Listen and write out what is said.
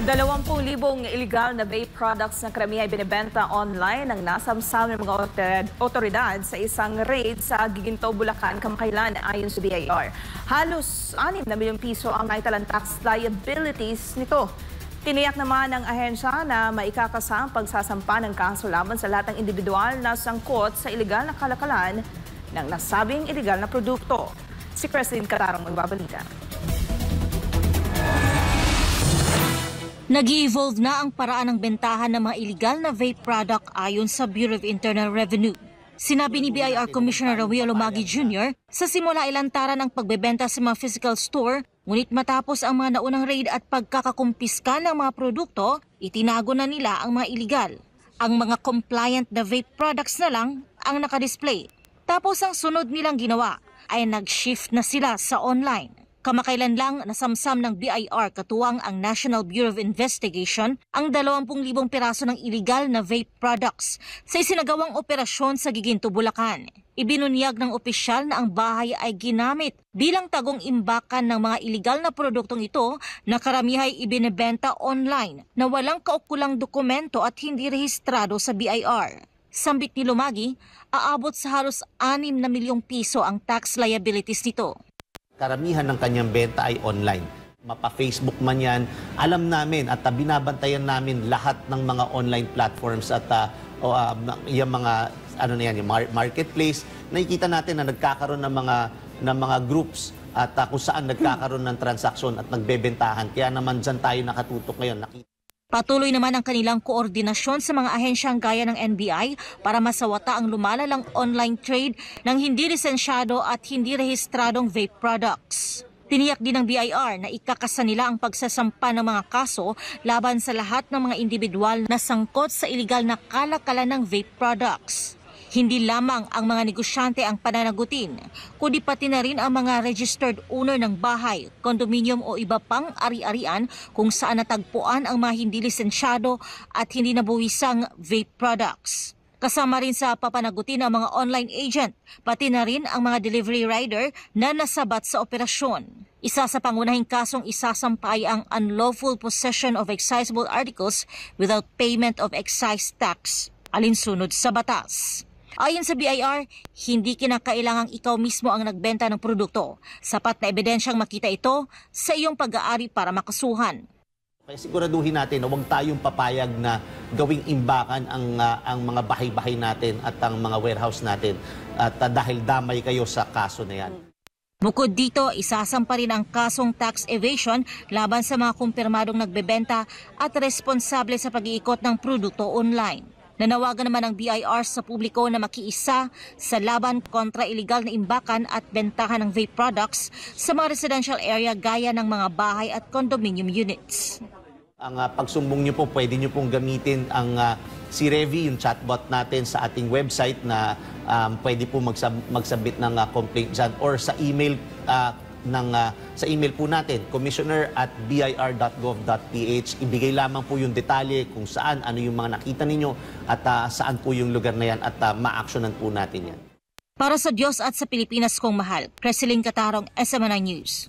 20,000 illegal na vape products na karamihan ay binibenta online ang nasamsam ng mga otoridad sa isang raid sa Giginto, Bulacan kamakailan ayon sa BIR. Halos 6 na milyong piso ang naitalang tax liabilities nito. Tiniyak naman ng ahensya na maikakasa ang pagsasampa ng kaso laban sa lahat ng individual na sangkot sa illegal na kalakalan ng nasabing illegal na produkto. Si Christine Catarong magbabalita. Nag-i-evolve na ang paraan ng bentahan ng mga illegal na vape product ayon sa Bureau of Internal Revenue. Sinabi ni BIR Commissioner Rawi Olomagi Jr. sa simula ay lantaran ang pagbebenta sa mga physical store, ngunit matapos ang mga naunang raid at pagkakakumpiska ng mga produkto, itinago na nila ang mga illegal. Ang mga compliant na vape products na lang ang nakadisplay. Tapos ang sunod nilang ginawa ay nag-shift na sila sa online. Kamakailan lang nasamsam ng BIR katuwang ang National Bureau of Investigation ang 20,000 piraso ng illegal na vape products sa isinagawang operasyon sa Giginto, Bulacan. Ibinunyag ng opisyal na ang bahay ay ginamit bilang tagong imbakan ng mga illegal na produktong ito na karamihan ay ibinebenta online na walang kaukulang dokumento at hindi rehistrado sa BIR. Sambit ni Lumagi, aabot sa halos 6 na milyong piso ang tax liabilities nito. Karamihan ng kanyang benta ay online. Mapa-Facebook man yan, alam namin at binabantayan namin lahat ng mga online platforms at yung mga yung marketplace. Nakikita natin na nagkakaroon ng mga groups at kung saan nagkakaroon ng transaksyon at nagbebentahan. Kaya naman dyan tayo nakatutok ngayon. Patuloy naman ang kanilang koordinasyon sa mga ahensyang gaya ng NBI para masawata ang lumalalang online trade ng hindi lisensyado at hindi rehistradong vape products. Tiniyak din ng BIR na ikakasa nila ang pagsasampa ng mga kaso laban sa lahat ng mga individual na sangkot sa iligal na kalakalan ng vape products. Hindi lamang ang mga negosyante ang pananagutin, kundi pati na rin ang mga registered owner ng bahay, condominium o iba pang ari-arian kung saan natagpuan ang mga hindi lisensyado at hindi nabuwisang vape products. Kasama rin sa papanagutin ang mga online agent, pati na rin ang mga delivery rider na nasabat sa operasyon. Isa sa pangunahing kasong isasampa ay ang unlawful possession of excisable articles without payment of excise tax, alinsunod sa batas. Ayon sa BIR, hindi kinakailangang ikaw mismo ang nagbenta ng produkto. Sapat na ebidensyang makita ito sa iyong pag-aari para makasuhan. Kaya siguraduhin natin na huwag tayong papayag na gawing imbakan ang mga bahay-bahay natin at ang mga warehouse natin at dahil damay kayo sa kaso na yan. Bukod dito, isasampa rin ang kasong tax evasion laban sa mga kumpirmadong nagbebenta at responsable sa pag-iikot ng produkto online. Nanawagan naman ang BIR sa publiko na makiisa sa laban kontra iligal na imbakan at bentahan ng vape products sa mga residential area gaya ng mga bahay at condominium units. Ang pagsumbong niyo po, pwede niyo pong gamitin ang si Revi, yung chatbot natin sa ating website na pwede po magsubmit ng complaint dyan or sa email sa email po natin, commissioner@bir.gov.ph. Ibigay lamang po yung detalye kung saan, ano yung mga nakita ninyo at saan po yung lugar na yan at ma-actionan po natin yan. Para sa Diyos at sa Pilipinas kong mahal, Christine Catarong, SMNI News.